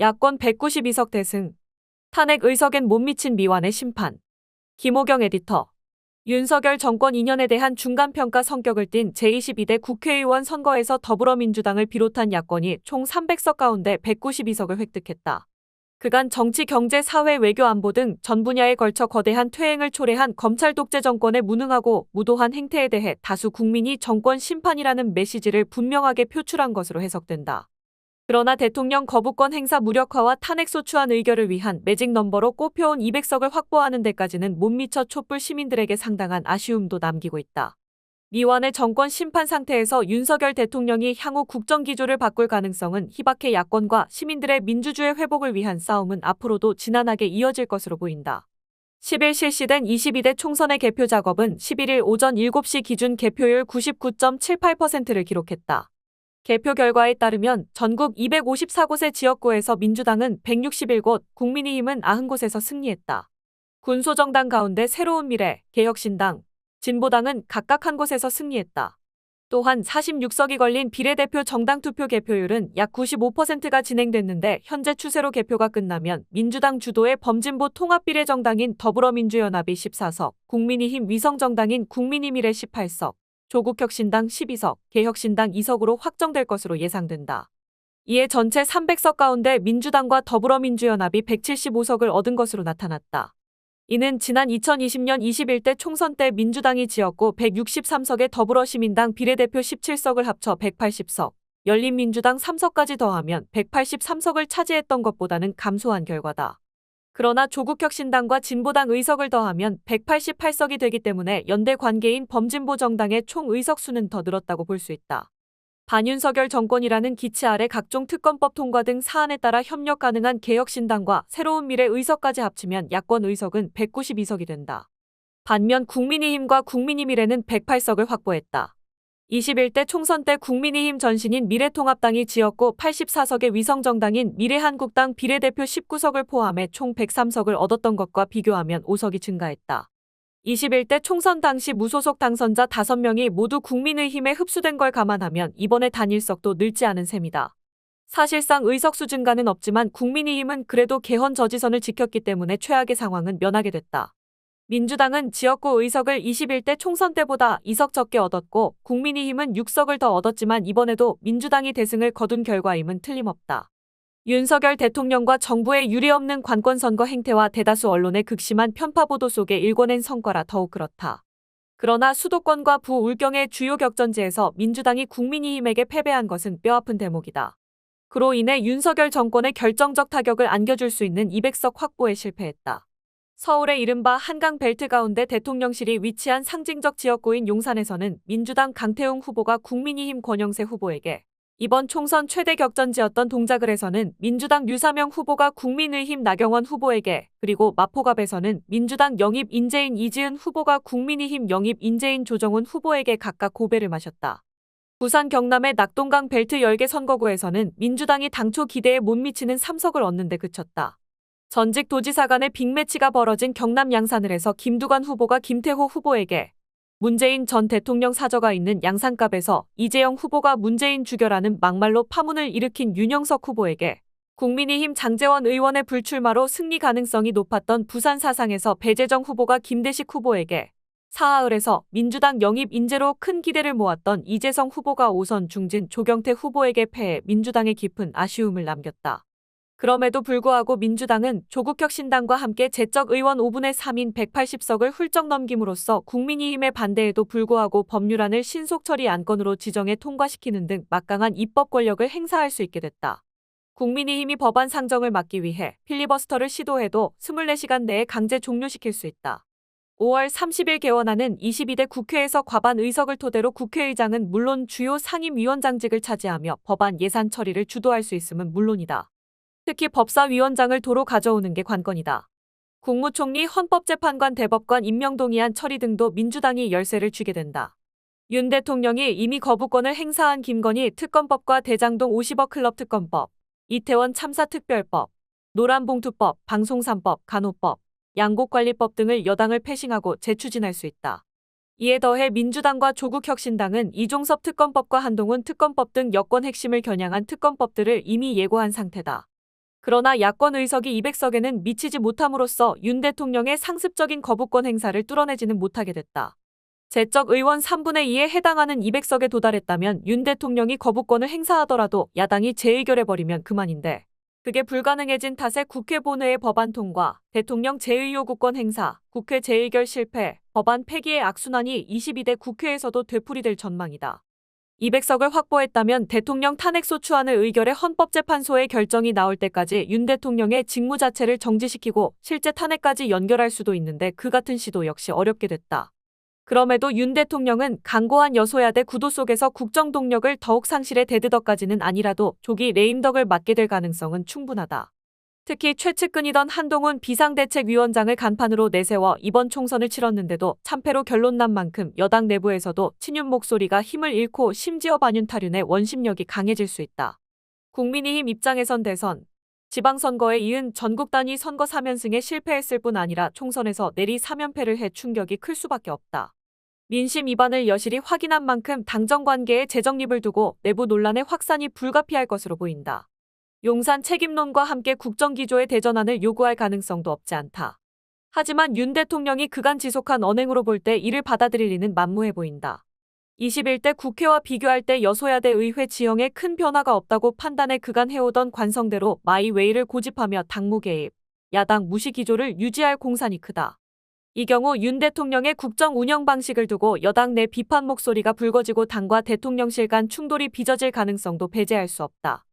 야권 192석 대승. 탄핵 의석엔 못 미친 미완의 심판. 김호경 에디터. 윤석열 정권 2년에 대한 중간평가 성격을 띤 제22대 국회의원 선거에서 더불어민주당을 비롯한 야권이 총 300석 가운데 192석을 획득했다. 그간 정치, 경제, 사회, 외교, 안보 등 전 분야에 걸쳐 거대한 퇴행을 초래한 검찰 독재 정권의 무능하고 무도한 행태에 대해 다수 국민이 정권 심판이라는 메시지를 분명하게 표출한 것으로 해석된다. 그러나 대통령 거부권 행사 무력화와 탄핵소추안 의결을 위한 매직 넘버로 꼽혀온 200석을 확보하는 데까지는 못 미쳐 촛불 시민들에게 상당한 아쉬움도 남기고 있다. 미완의 정권 심판 상태에서 윤석열 대통령이 향후 국정기조를 바꿀 가능성은 희박해 야권과 시민들의 민주주의 회복을 위한 싸움은 앞으로도 지난하게 이어질 것으로 보인다. 10일 실시된 22대 총선의 개표 작업은 11일 오전 7시 기준 개표율 99.78%를 기록했다. 개표 결과에 따르면 전국 254곳의 지역구에서 민주당은 161곳, 국민의힘은 90곳에서 승리했다. 군소정당 가운데 새로운 미래, 개혁신당, 진보당은 각각 한 곳에서 승리했다. 또한 46석이 걸린 비례대표 정당 투표 개표율은 약 95%가 진행됐는데 현재 추세로 개표가 끝나면 민주당 주도의 범진보 통합비례정당인 더불어민주연합이 14석, 국민의힘 위성정당인 국민의미래 18석, 조국혁신당 12석, 개혁신당 2석으로 확정될 것으로 예상된다. 이에 전체 300석 가운데 민주당과 더불어민주연합이 175석을 얻은 것으로 나타났다. 이는 지난 2020년 21대 총선 때 민주당이 지역구 163석에 더불어시민당 비례대표 17석을 합쳐 180석, 열린민주당 3석까지 더하면 183석을 차지했던 것보다는 감소한 결과다. 그러나 조국혁신당과 진보당 의석을 더하면 188석이 되기 때문에 연대 관계인 범진보 정당의 총 의석수는 더 늘었다고 볼 수 있다. 반윤석열 정권이라는 기치 아래 각종 특검법 통과 등 사안에 따라 협력 가능한 개혁신당과 새로운 미래 의석까지 합치면 야권 의석은 192석이 된다. 반면 국민의힘과 국민의미래는 108석을 확보했다. 21대 총선 때 국민의힘 전신인 미래통합당이 지역구 84석의 위성정당인 미래한국당 비례대표 19석을 포함해 총 103석을 얻었던 것과 비교하면 5석이 증가했다. 21대 총선 당시 무소속 당선자 5명이 모두 국민의힘에 흡수된 걸 감안하면 이번에 단일석도 늘지 않은 셈이다. 사실상 의석수 증가는 없지만 국민의힘은 그래도 개헌 저지선을 지켰기 때문에 최악의 상황은 면하게 됐다. 민주당은 지역구 의석을 21대 총선 때보다 2석 적게 얻었고 국민의힘은 6석을 더 얻었지만 이번에도 민주당이 대승을 거둔 결과임은 틀림없다. 윤석열 대통령과 정부의 유례없는 관권선거 행태와 대다수 언론의 극심한 편파보도 속에 일궈낸 성과라 더욱 그렇다. 그러나 수도권과 부울경의 주요 격전지에서 민주당이 국민의힘에게 패배한 것은 뼈아픈 대목이다. 그로 인해 윤석열 정권의 결정적 타격을 안겨줄 수 있는 200석 확보에 실패했다. 서울의 이른바 한강 벨트 가운데 대통령실이 위치한 상징적 지역구인 용산에서는 민주당 강태웅 후보가 국민의힘 권영세 후보에게 이번 총선 최대 격전지였던 동작을에서는 민주당 류사명 후보가 국민의힘 나경원 후보에게, 그리고 마포갑에서는 민주당 영입 인재인 이지은 후보가 국민의힘 영입 인재인 조정훈 후보에게 각각 고배를 마셨다. 부산 경남의 낙동강 벨트 10개 선거구에서는 민주당이 당초 기대에 못 미치는 3석을 얻는 데 그쳤다. 전직 도지사 간의 빅매치가 벌어진 경남 양산을에서 김두관 후보가 김태호 후보에게, 문재인 전 대통령 사저가 있는 양산갑에서 이재영 후보가 문재인 죽여라는 막말로 파문을 일으킨 윤영석 후보에게, 국민의힘 장제원 의원의 불출마로 승리 가능성이 높았던 부산 사상에서 배재정 후보가 김대식 후보에게, 사하을에서 민주당 영입 인재로 큰 기대를 모았던 이재성 후보가 오선 중진 조경태 후보에게 패해 민주당의 깊은 아쉬움을 남겼다. 그럼에도 불구하고 민주당은 조국혁신당과 함께 제적 의원 5분의 3인 180석을 훌쩍 넘김으로써 국민의힘의 반대에도 불구하고 법률안을 신속 처리 안건으로 지정해 통과시키는 등 막강한 입법 권력을 행사할 수 있게 됐다. 국민의힘이 법안 상정을 막기 위해 필리버스터를 시도해도 24시간 내에 강제 종료시킬 수 있다. 5월 30일 개원하는 22대 국회에서 과반 의석을 토대로 국회의장은 물론 주요 상임위원장직을 차지하며 법안 예산 처리를 주도할 수 있음은 물론이다. 특히 법사위원장을 도로 가져오는 게 관건이다. 국무총리, 헌법재판관, 대법관 임명 동의안 처리 등도 민주당이 열쇠를 쥐게 된다. 윤 대통령이 이미 거부권을 행사한 김건희 특검법과 대장동 50억 클럽 특검법, 이태원 참사 특별법, 노란봉투법, 방송3법, 간호법, 양곡관리법 등을 여당을 패싱하고 재추진할 수 있다. 이에 더해 민주당과 조국혁신당은 이종섭 특검법과 한동훈 특검법 등 여권 핵심을 겨냥한 특검법들을 이미 예고한 상태다. 그러나 야권 의석이 200석에는 미치지 못함으로써 윤 대통령의 상습적인 거부권 행사를 뚫어내지는 못하게 됐다. 제적 의원 3분의 2에 해당하는 200석에 도달했다면 윤 대통령이 거부권을 행사하더라도 야당이 재의결해버리면 그만인데 그게 불가능해진 탓에 국회 본회의 법안 통과, 대통령 재의요구권 행사, 국회 재의결 실패, 법안 폐기의 악순환이 22대 국회에서도 되풀이될 전망이다. 200석을 확보했다면 대통령 탄핵소추안을 의결해 헌법재판소의 결정이 나올 때까지 윤 대통령의 직무 자체를 정지시키고 실제 탄핵까지 연결할 수도 있는데 그 같은 시도 역시 어렵게 됐다. 그럼에도 윤 대통령은 강고한 여소야대 구도 속에서 국정 동력을 더욱 상실해 대드덕까지는 아니라도 조기 레임덕을 맞게 될 가능성은 충분하다. 특히 최측근이던 한동훈 비상대책위원장을 간판으로 내세워 이번 총선을 치렀는데도 참패로 결론난 만큼 여당 내부에서도 친윤 목소리가 힘을 잃고 심지어 반윤타륜의 원심력이 강해질 수 있다. 국민의힘 입장에선 대선, 지방선거에 이은 전국 단위 선거 3연승에 실패했을 뿐 아니라 총선에서 내리 3연패를 해 충격이 클 수밖에 없다. 민심 위반을 여실히 확인한 만큼 당정 관계에 재정립을 두고 내부 논란의 확산이 불가피할 것으로 보인다. 용산 책임론과 함께 국정기조의 대전환을 요구할 가능성도 없지 않다. 하지만 윤 대통령이 그간 지속한 언행으로 볼 때 이를 받아들일 리는 만무해 보인다. 21대 국회와 비교할 때 여소야대 의회 지형에 큰 변화가 없다고 판단해 그간 해오던 관성대로 마이웨이를 고집하며 당무 개입, 야당 무시 기조를 유지할 공산이 크다. 이 경우 윤 대통령의 국정 운영 방식을 두고 여당 내 비판 목소리가 불거지고 당과 대통령실 간 충돌이 빚어질 가능성도 배제할 수 없다.